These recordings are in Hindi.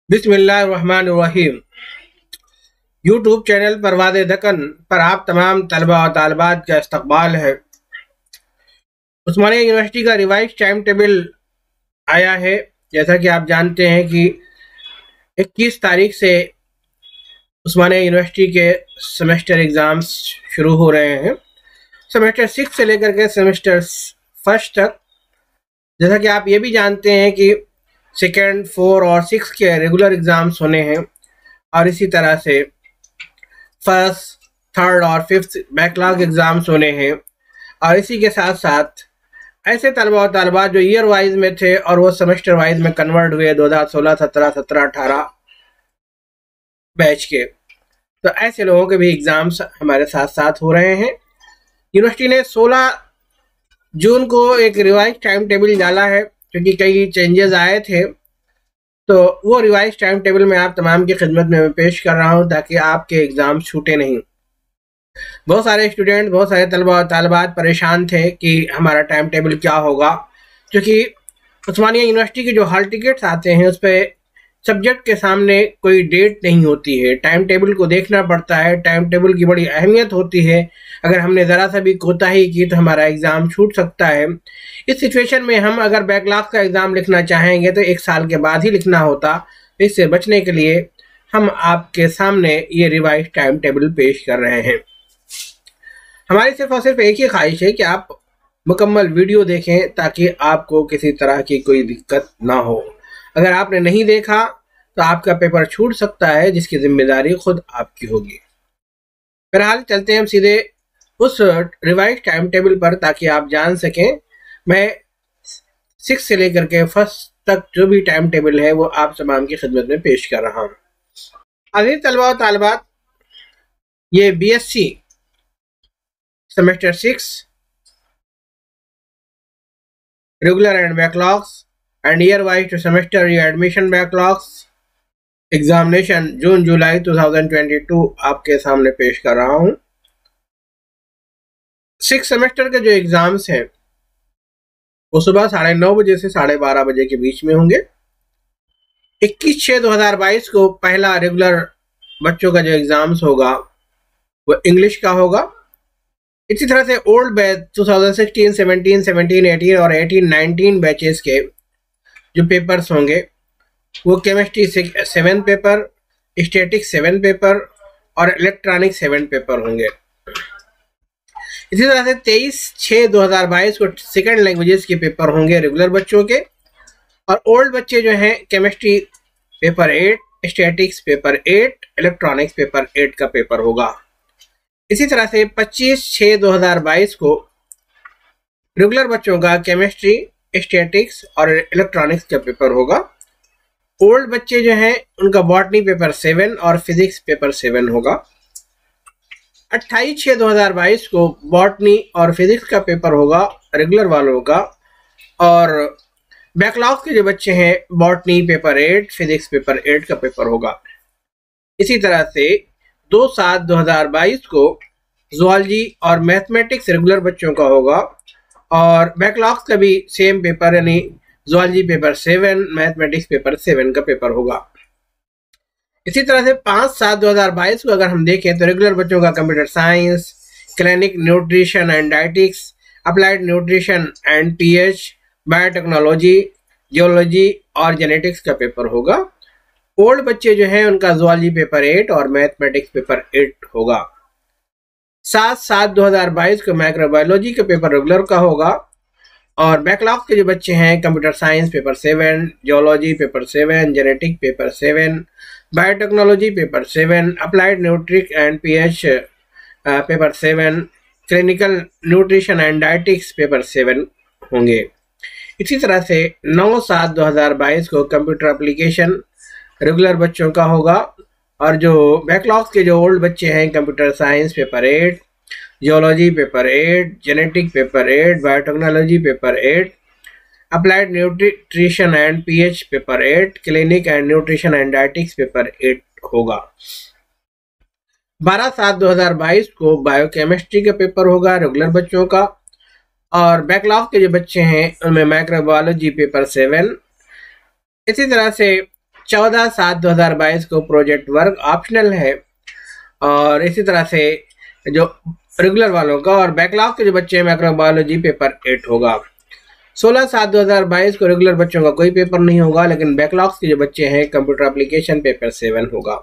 बिस्मिल्लाहिर्रहमानिर्रहीम। यूट्यूब चैनल परवाज़ दक्कन पर आप तमाम तलबा और तालिबात का इस्तकबाल है। उस्मानिया यूनिवर्सिटी का रिवाइज टाइम टेबल आया है। जैसा कि आप जानते हैं कि 21 तारीख से उस्मानिया यूनिवर्सिटी के सेमेस्टर एग्ज़ाम्स शुरू हो रहे हैं, सेमेस्टर 6 से लेकर के सेमेस्टर फर्स्ट तक। जैसा कि आप ये भी जानते हैं कि सेकेंड, 4 और 6 के रेगुलर एग्ज़ाम्स होने हैं और इसी तरह से फर्स्ट, थर्ड और फिफ्थ बैकलॉग एग्ज़ाम्स होने हैं। और इसी के साथ साथ ऐसे तलबा और तालिबात जो ईयर वाइज में थे और वो सेमेस्टर वाइज में कन्वर्ट हुए 2016, 17, 17, 18 बैच के, तो ऐसे लोगों के भी एग्ज़ाम्स हमारे साथ साथ हो रहे हैं। यूनिवर्सिटी ने 16 जून को एक रिवाइज टाइम टेबल डाला है, क्योंकि कई चेंजेस आए थे। तो वो रिवाइज टाइम टेबल में आप तमाम की खिदमत में मैं पेश कर रहा हूँ ताकि आपके एग्ज़ाम छूटे नहीं। बहुत सारे स्टूडेंट, बहुत सारे तलबा और तालिबात परेशान थे कि हमारा टाइम टेबल क्या होगा, क्योंकि उस्मानिया यूनिवर्सिटी के जो हॉल टिकट्स आते हैं उस पर सब्जेक्ट के सामने कोई डेट नहीं होती है। टाइम टेबल को देखना पड़ता है। टाइम टेबल की बड़ी अहमियत होती है। अगर हमने ज़रा सा भी कोताही की तो हमारा एग्ज़ाम छूट सकता है। इस सिचुएशन में हम अगर बैकलॉग का एग्ज़ाम लिखना चाहेंगे तो 1 साल के बाद ही लिखना होता। इससे बचने के लिए हम आपके सामने ये रिवाइज टाइम टेबल पेश कर रहे हैं। हमारी सिर्फ और सिर्फ एक ही ख्वाहिश है कि आप मुकम्मल वीडियो देखें ताकि आपको किसी तरह की कोई दिक्कत ना हो। अगर आपने नहीं देखा तो आपका पेपर छूट सकता है, जिसकी जिम्मेदारी खुद आपकी होगी। फिलहाल चलते हैं हम सीधे उस रिवाइज टाइम टेबल पर ताकि आप जान सकें। मैं 6 से लेकर के फर्स्ट तक जो भी टाइम टेबल है वो आप तमाम की खिदमत में पेश कर रहा हूँ। अजीज तलबा और तालिबात, ये BSc semester 6 regular and backlogs and year wise two semester readmission backlogs examination June July 2022 आपके सामने पेश कर रहा हूँ। 6 सेमेस्टर के जो एग्जाम्स हैं वो सुबह 9:30 बजे से 12:30 बजे के बीच में होंगे। 21/6/2022 को पहला रेगुलर बच्चों का जो एग्जाम्स होगा वो इंग्लिश का होगा। इसी तरह से ओल्ड बैच 2016, 17, 17, 18 और 18, 19 बैचेस के जो पेपर्स होंगे वो केमिस्ट्री 7 पेपर, स्टैटिक्स 7 पेपर और इलेक्ट्रॉनिक 7 पेपर होंगे। इसी तरह से 23/6/2022 को सेकंड लैंग्वेजेस के पेपर होंगे रेगुलर बच्चों के। और ओल्ड बच्चे जो हैं chemistry paper 8, statics paper 8, electronics paper 8 का पेपर होगा। इसी तरह से 25/6/2022 को रेगुलर बच्चों का केमिस्ट्री, स्टैटिक्स और इलेक्ट्रॉनिक्स का पेपर होगा। ओल्ड बच्चे जो हैं उनका बॉटनी पेपर 7 और फिजिक्स पेपर 7 होगा। 28/6/2022 को बॉटनी और फिजिक्स का पेपर होगा रेगुलर वालों का। और बैकलॉग के जो बच्चे हैं बॉटनी पेपर 8, फिजिक्स पेपर 8 का पेपर होगा। इसी तरह से 2/7/2022 को ज़ूलॉजी और मैथमेटिक्स रेगुलर बच्चों का होगा और बैकलॉग्स का भी सेम पेपर यानी ज़ूलॉजी पेपर 7, मैथमेटिक्स पेपर 7 का पेपर होगा। इसी तरह से 5/7/2022 को अगर हम देखें तो रेगुलर बच्चों का computer science, clinic nutrition and dietetics, applied nutrition and PH, biotechnology, geology और जेनेटिक्स का पेपर होगा। ओल्ड बच्चे जो हैं उनका ज़ूलॉजी पेपर 8 और मैथमेटिक्स पेपर 8 होगा। 7/7/2022 को माइक्रोबायोलॉजी का पेपर रेगुलर का होगा और बैकलॉग के जो बच्चे हैं computer science paper 7, geology paper 7, genetic paper 7, biotechnology paper 7, applied Nutrich and PH paper 7, clinical nutrition and dietetics paper 7 होंगे। इसी तरह से 9/7/2022 को कंप्यूटर एप्लीकेशन रेगुलर बच्चों का होगा और जो बैकलॉग्स के जो ओल्ड बच्चे हैं computer science paper 8, geology paper 8, genetic paper 8, biotechnology paper 8, applied nutrition and PH paper 8, clinic and nutrition and dietetics paper 8 होगा। 12/7/2022 को बायोकेमिस्ट्री का पेपर होगा रेगुलर बच्चों का और बैकलॉग के जो बच्चे हैं उनमें माइक्रोबायोलॉजी पेपर 7। इसी तरह से 14/7/2022 को प्रोजेक्ट वर्क ऑप्शनल है, और इसी तरह से जो रेगुलर वालों का और बैकलॉग के जो बच्चे हैं माइक्रोबायोलॉजी पेपर 8 होगा। 16/7/2022 को रेगुलर बच्चों का कोई पेपर नहीं होगा, लेकिन बैकलॉग्स के जो बच्चे हैं कंप्यूटर एप्लीकेशन पेपर 7 होगा।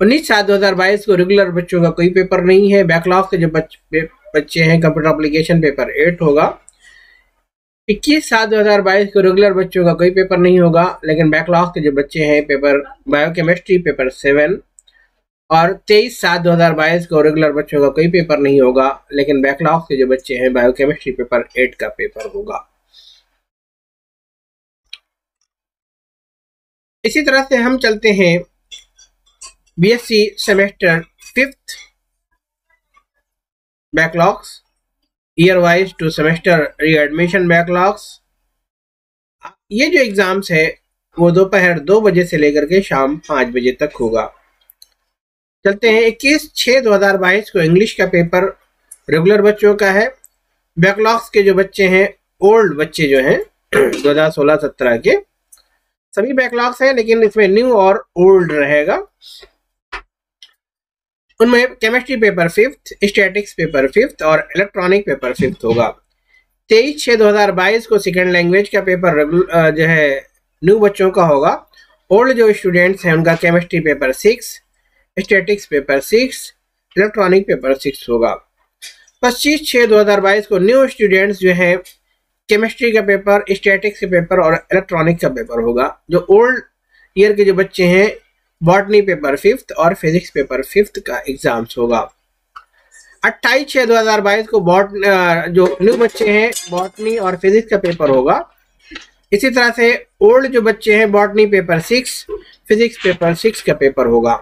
19/7/2022 को रेगुलर बच्चों का कोई पेपर नहीं है, बैकलॉग के जो बच्चे हैं कंप्यूटर एप्लीकेशन पेपर 8 होगा। 21/7/2022 को रेगुलर बच्चों का कोई पेपर नहीं होगा, लेकिन बैकलॉग के जो बच्चे हैं पेपर बायोकेमिस्ट्री पेपर 7, और 23/7/2022 को रेगुलर बच्चों का कोई पेपर नहीं होगा, लेकिन बैकलॉग के जो बच्चे हैं बायोकेमिस्ट्री पेपर 8 का पेपर होगा। इसी तरह से हम चलते हैं BSc semester 5th backlogs year wise two semester readmission backlogs. ये जो एग्जाम्स है वो दोपहर 2 बजे से लेकर के शाम 5 बजे तक होगा। चलते हैं 21/6/2022 को इंग्लिश का पेपर रेगुलर बच्चों का है। बैकलॉग्स के जो बच्चे हैं, ओल्ड बच्चे जो हैं 2016-17 के सभी बैकलॉग्स हैं, लेकिन इसमें न्यू और ओल्ड रहेगा। उनमें chemistry paper 5th, statics paper 5th और इलेक्ट्रॉनिक पेपर 5th होगा। 23/6/2022 को सेकेंड लैंग्वेज का पेपर जो है न्यू बच्चों का होगा। ओल्ड जो स्टूडेंट्स हैं उनका chemistry paper 6, statics paper 6, electronic paper 6 होगा। 25/6/2022 को न्यू स्टूडेंट्स जो हैं केमिस्ट्री का पेपर, स्टैटिक्स का पेपर और इलेक्ट्रॉनिक का पेपर होगा। जो ओल्ड ईयर के जो बच्चे हैं बॉटनी पेपर 5th और फिजिक्स पेपर 5th का एग्जाम्स होगा। 28/6/2022 को जो न्यू बच्चे हैं बॉटनी और फिजिक्स का पेपर होगा। इसी तरह से ओल्ड जो बच्चे हैं बॉटनी पेपर 6, फिजिक्स पेपर 6 का पेपर होगा।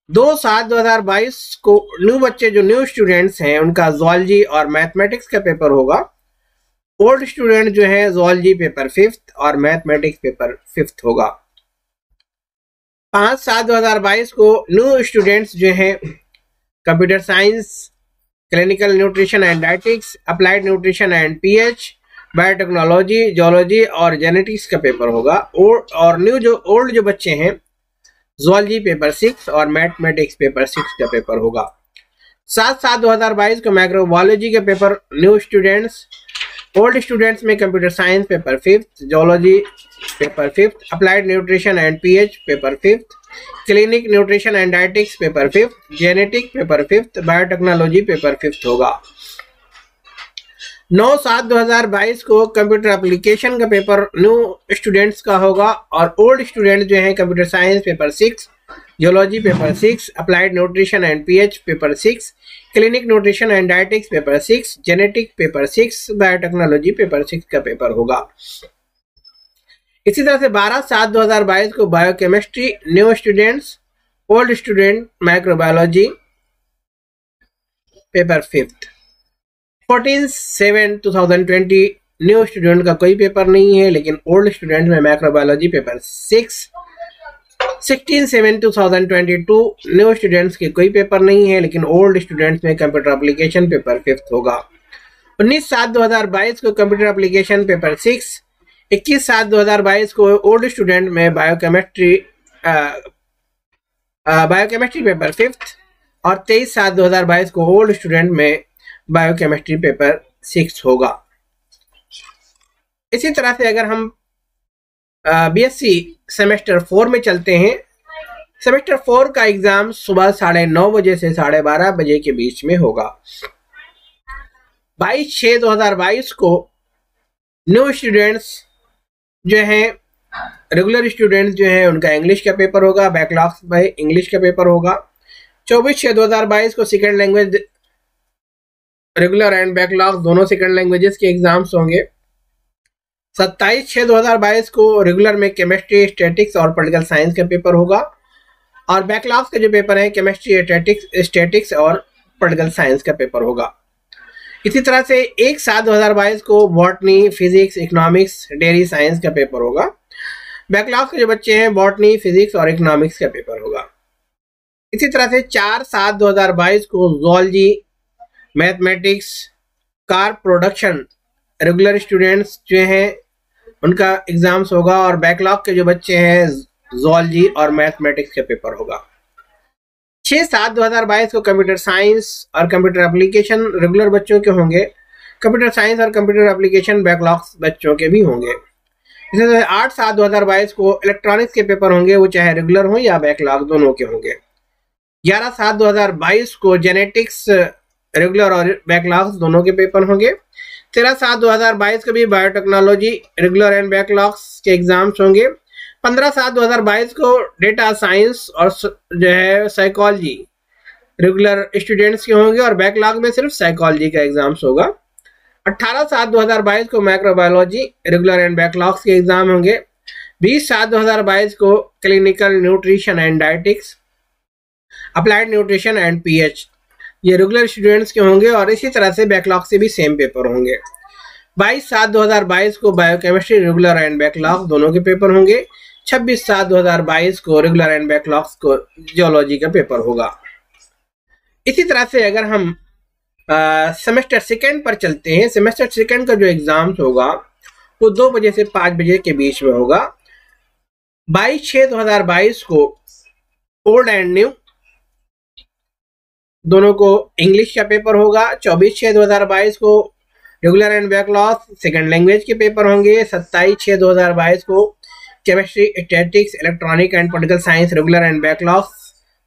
2/7/2022 को न्यू बच्चे जो न्यू स्टूडेंट्स हैं उनका ज़ूलॉजी और मैथमेटिक्स का पेपर होगा। ओल्ड स्टूडेंट जो है ज़ूलॉजी पेपर 5th और मैथमेटिक्स पेपर 5th होगा। 5/7/2022 को न्यू स्टूडेंट्स जो हैं computer science, clinical nutrition and dietetics, applied nutrition and pH, biotechnology, geology और जेनेटिक्स का पेपर होगा। और न्यू जो ओल्ड जो बच्चे हैं ज़ूलॉजी पेपर 6 और मैथमेटिक्स पेपर 6 का पेपर होगा। 7/7/2022 को माइक्रोबायोलॉजी का paper new students, old students में computer science paper 5th, geology paper 5th, applied nutrition and PH paper 5th, clinic nutrition and dietetics paper 5th, genetic paper 5th, biotechnology paper 5th होगा। 9/7/2022 को कंप्यूटर एप्लीकेशन का पेपर न्यू स्टूडेंट्स का होगा, और ओल्ड स्टूडेंट जो हैं computer science paper 6, geology paper 6, applied nutrition and PH paper 6, clinic nutrition and dietetics paper 6, genetic paper 6, biotechnology paper 6 का पेपर होगा। इसी तरह से 12/7/2022 को biochemistry new students, old student microbiology paper 5th। 14/7/2020 new student का कोई पेपर नहीं है, लेकिन ओल्ड स्टूडेंट में माइक्रोबायोलॉजी पेपर 6। 16/7/2022 न्यू स्टूडेंट्स के कोई पेपर नहीं है, लेकिन ओल्ड स्टूडेंट्स में कंप्यूटर एप्लीकेशन पेपर 5th होगा। 19/7/2022 को कंप्यूटर एप्लीकेशन पेपर 6, 21/7/2022 को ओल्ड स्टूडेंट में बायोकेमिस्ट्री पेपर 5th, और 23/7/2022 को ओल्ड स्टूडेंट में बायोकेमिस्ट्री पेपर 6 होगा। इसी तरह से अगर हम बीएससी सेमेस्टर 4 में चलते हैं, सेमेस्टर 4 का एग्जाम सुबह 9:30 बजे से 12:30 बजे के बीच में होगा। 22/6/2022 को न्यू स्टूडेंट्स जो हैं रेगुलर स्टूडेंट्स जो हैं उनका इंग्लिश का पेपर होगा, बैकलॉग्स में इंग्लिश का पेपर होगा। 24/6/2022 को second language regular and backlog दोनों सेकेंड लैंग्वेजेस के एग्जाम्स होंगे। 27/6/2022 को रेगुलर में केमिस्ट्री, स्टैटिक्स और पॉलिटिकल साइंस का पेपर होगा, और बैकलॉग्स के जो पेपर है केमिस्ट्री, स्टैटिक्स और पॉलिटिकल साइंस का पेपर होगा। इसी तरह से 1/7/2022 को botany, physics, economics, dairy science का पेपर होगा। बैकलॉग्स के जो बच्चे हैं बॉटनी, फिजिक्स और इकोनॉमिक्स का पेपर होगा। इसी तरह से 4/7/2022 को zoology, mathematics, car production regular students जो हैं उनका एग्जाम्स होगा, और बैकलॉग के जो बच्चे हैं ज़ूलॉजी और मैथमेटिक्स के पेपर होगा। 6/7/2022 को कंप्यूटर साइंस और कंप्यूटर एप्लीकेशन रेगुलर बच्चों के होंगे। कंप्यूटर साइंस और कंप्यूटर एप्लीकेशन बैकलॉग बच्चों के भी होंगे। इसी तरह 8/7/2022 को इलेक्ट्रॉनिक्स के पेपर होंगे, वो चाहे रेगुलर हो या बैकलॉग दोनों के होंगे। 11/7/2022 को जेनेटिक्स रेगुलर और बैकलॉग्स दोनों के पेपर होंगे। 13/7/2022 को भी बायोटेक्नोलॉजी रेगुलर एंड बैकलॉग्स के एग्जाम्स होंगे। 15/7/2022 को डेटा साइंस और जो है साइकोलॉजी रेगुलर स्टूडेंट्स के होंगे, और बैकलॉग में सिर्फ साइकोलॉजी का एग्जाम्स होगा। 18/7/2022 को माइक्रोबायोलॉजी रेगुलर एंड बैकलॉग्स के एग्जाम होंगे। 20/7/2022 को clinical nutrition and dietetics, applied nutrition and pH ये रेगुलर स्टूडेंट्स के होंगे, और इसी तरह से बैकलॉग से भी सेम पेपर होंगे। 22/7/2022 को बायोकेमिस्ट्री रेगुलर एंड बैकलॉग दोनों के पेपर होंगे। 26/7/2022 को रेगुलर एंड बैकलॉग्स को जियोलॉजी का पेपर होगा। इसी तरह से अगर हम सेमेस्टर सेकेंड पर चलते हैं, सेमेस्टर सेकेंड का जो एग्जाम्स होगा वो 2 बजे से 5 बजे के बीच में होगा। 22/6/2022 को ओल्ड एंड न्यू दोनों को इंग्लिश का पेपर होगा। 24/6/2022 को regular and backlog second language के पेपर होंगे। 27/6/2022 को chemistry, statics, electronic and political science regular and backlog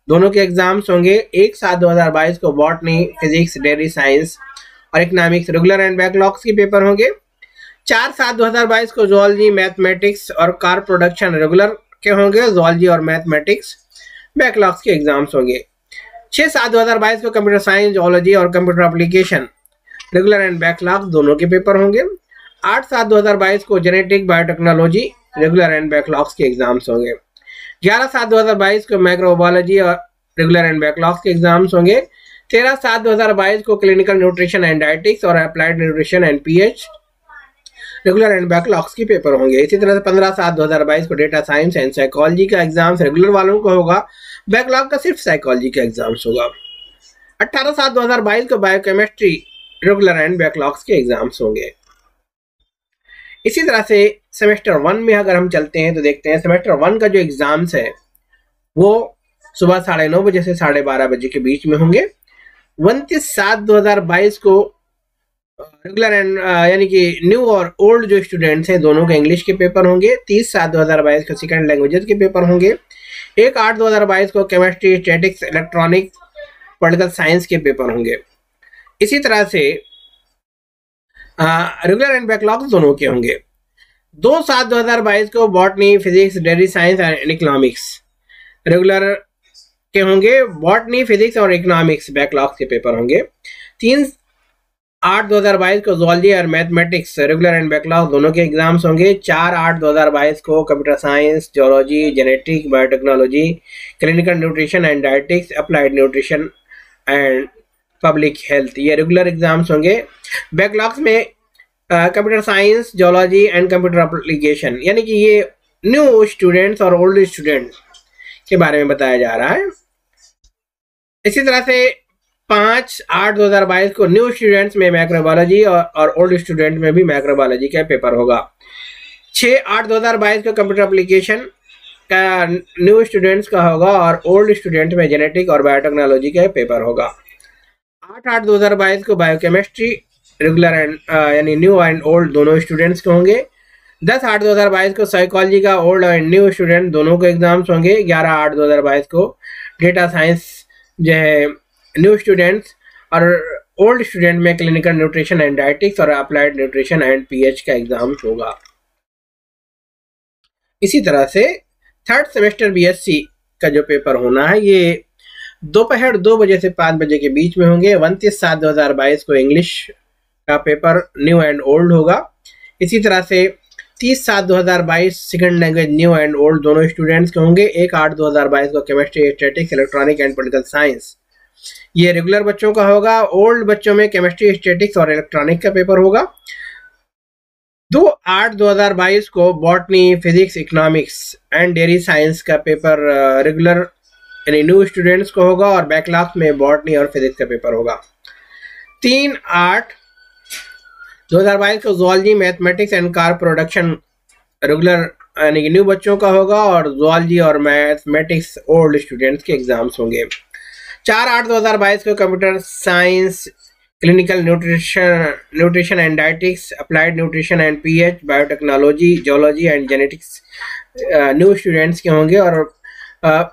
दोनों के एग्जाम्स होंगे। 1/7/2022 को बॉटनी, फिजिक्स, डेयरी साइंस और इकोनॉमिक्स रेगुलर एंड बैकलॉग्स के पेपर होंगे। 4/7/2022 को जूलॉजी, मैथमेटिक्स और कार प्रोडक्शन रेगुलर के होंगे। जूलॉजी और मैथमेटिक्स बैकलॉग्स के एग्जाम्स होंगे। 6/7/2022 को कंप्यूटर साइंस, जूलॉजी और computer application regular and backlog दोनों के पेपर होंगे। 8/7/2022 को genetic, biotechnology regular and backlogs के एग्जाम्स होंगे। 11/7/2022 को माइक्रोबायोलॉजी और रेगुलर एंड बैकलॉग्स के एग्जाम्स होंगे। 13/7/2022 को क्लिनिकल न्यूट्रिशन एंड डाइटिक्स और applied nutrition and pH regular and backlogs के पेपर होंगे। इसी तरह से 15/7/2022 को डेटा साइंस एंड साइकोलॉजी का एग्जाम्स रेगुलर वालों को होगा, बैकलॉग का सिर्फ साइकोलॉजी का एग्जाम्स होगा। 18/7/2022 को बायोकेमिस्ट्री रेगुलर एंड बैकलॉग्स के एग्जाम्स होंगे। इसी तरह से सेमेस्टर 1 में अगर हम चलते हैं तो देखते हैं सेमेस्टर 1 का जो एग्जाम्स है वो सुबह 9:30 बजे से 12:30 बजे के बीच में होंगे। 29/7/2022 को रेगुलर एंड यानी कि न्यू और ओल्ड जो स्टूडेंट्स हैं दोनों के इंग्लिश के पेपर होंगे। 30/7/2022 को सेकंड लैंग्वेजेस के पेपर होंगे। 1/8/2022 को chemistry, statics, electronics, political science के पेपर होंगे। इसी तरह से रेगुलर एंड बैकलॉग दोनों के होंगे। 2/7/2022 को botany, physics, dairy science and economics regular के होंगे। बॉटनी, फिजिक्स और इकोनॉमिक्स बैकलॉग के पेपर होंगे। 3/8/2022 को जूलॉजी और मैथमेटिक्स रेगुलर एंड बैकलॉग दोनों के एग्जाम्स होंगे। 4/8/2022 को computer science, geology, genetic, biotechnology, clinical nutrition and dietetics, applied nutrition and public health ये रेगुलर एग्जाम्स होंगे। बैकलॉग्स में computer science, geology and computer application यानी कि ये न्यू स्टूडेंट्स और ओल्ड स्टूडेंट्स के बारे में बताया जा रहा है। इसी तरह से 5/8/2022 को न्यू स्टूडेंट्स में माइक्रोबायोलॉजी और ओल्ड स्टूडेंट में भी माइक्रोबायोलॉजी का पेपर होगा। 6/8/2022 को कंप्यूटर एप्लीकेशन का न्यू स्टूडेंट्स का होगा और ओल्ड स्टूडेंट में जेनेटिक और बायोटेक्नोलॉजी का पेपर होगा। 8/8/2022 को बायोकेमिस्ट्री रेगुलर एंड यानी न्यू एंड ओल्ड दोनों स्टूडेंट्स के होंगे। 10/8/2022 को साइकोलॉजी का ओल्ड एंड न्यू स्टूडेंट दोनों के एग्जाम्स होंगे। 11/8/2022 को डेटा साइंस जो है न्यू स्टूडेंट्स और ओल्ड स्टूडेंट में क्लिनिकल न्यूट्रिशन एंड डाइटिक्स और अप्लाइड न्यूट्रिशन एंड पीएच का एग्जाम होगा। इसी तरह से थर्ड सेमेस्टर बीएससी का जो पेपर होना है ये दोपहर 2 बजे से 5 बजे के बीच में होंगे। 29/7/2022 को इंग्लिश का पेपर न्यू एंड ओल्ड होगा। इसी तरह से 30/7/2022 second language new and old दोनों स्टूडेंट्स के होंगे। 1/8/2022 को chemistry, statics, electronic and political science ये रेगुलर बच्चों का होगा। ओल्ड बच्चों में केमिस्ट्री, स्टैटिक्स और इलेक्ट्रॉनिक का पेपर होगा। 2/8/2022 को botany, physics, economics and dairy science का पेपर रेगुलर यानी न्यू स्टूडेंट्स को होगा और बैकलॉग में बॉटनी और फिजिक्स का पेपर होगा। 3/8/2022 को zoology, mathematics and car production regular यानी कि न्यू बच्चों का होगा, और जूलॉजी और मैथमेटिक्स ओल्ड स्टूडेंट्स के एग्जाम्स होंगे। 4/8/2022 को computer science, clinical nutrition and dietetics, applied nutrition and pH, biotechnology, geology and genetics new students के होंगे। और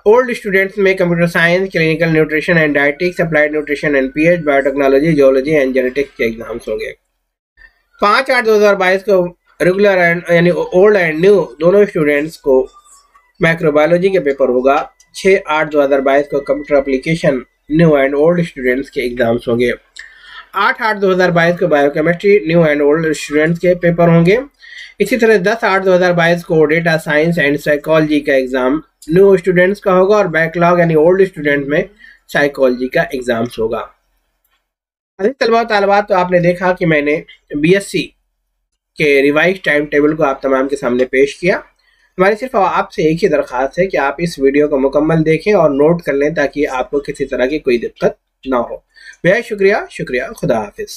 ओल्ड स्टूडेंट्स में computer science, clinical nutrition and dietetics, applied nutrition and pH, biotechnology, geology and genetics के एग्जाम्स होंगे। 5/8/2022 को रेगुलर एंड यानी ओल्ड एंड न्यू दोनों स्टूडेंट्स को माइक्रोबायोलॉजी के पेपर होगा। 6/8/2022 को computer application new and old students के एग्जाम्स होंगे। 8/8/2022 को biochemistry new and old students के पेपर होंगे। इसी तरह 10/8/2022 को डेटा साइंस एंड साइकोलॉजी का एग्जाम न्यू स्टूडेंट्स का होगा, और बैकलॉग यानी ओल्ड स्टूडेंट में साइकोलॉजी का एग्जाम्स होगा। अभी तलबा तालिबात, तो आपने देखा कि मैंने बीएससी के रिवाइज टाइम टेबल को आप तमाम के सामने पेश किया। हमारी सिर्फ आपसे एक ही दरख्वास्त है कि आप इस वीडियो को मुकम्मल देखें और नोट कर लें, ताकि आपको किसी तरह की कोई दिक्कत ना हो। बेहद शुक्रिया, खुदा हाफिज़।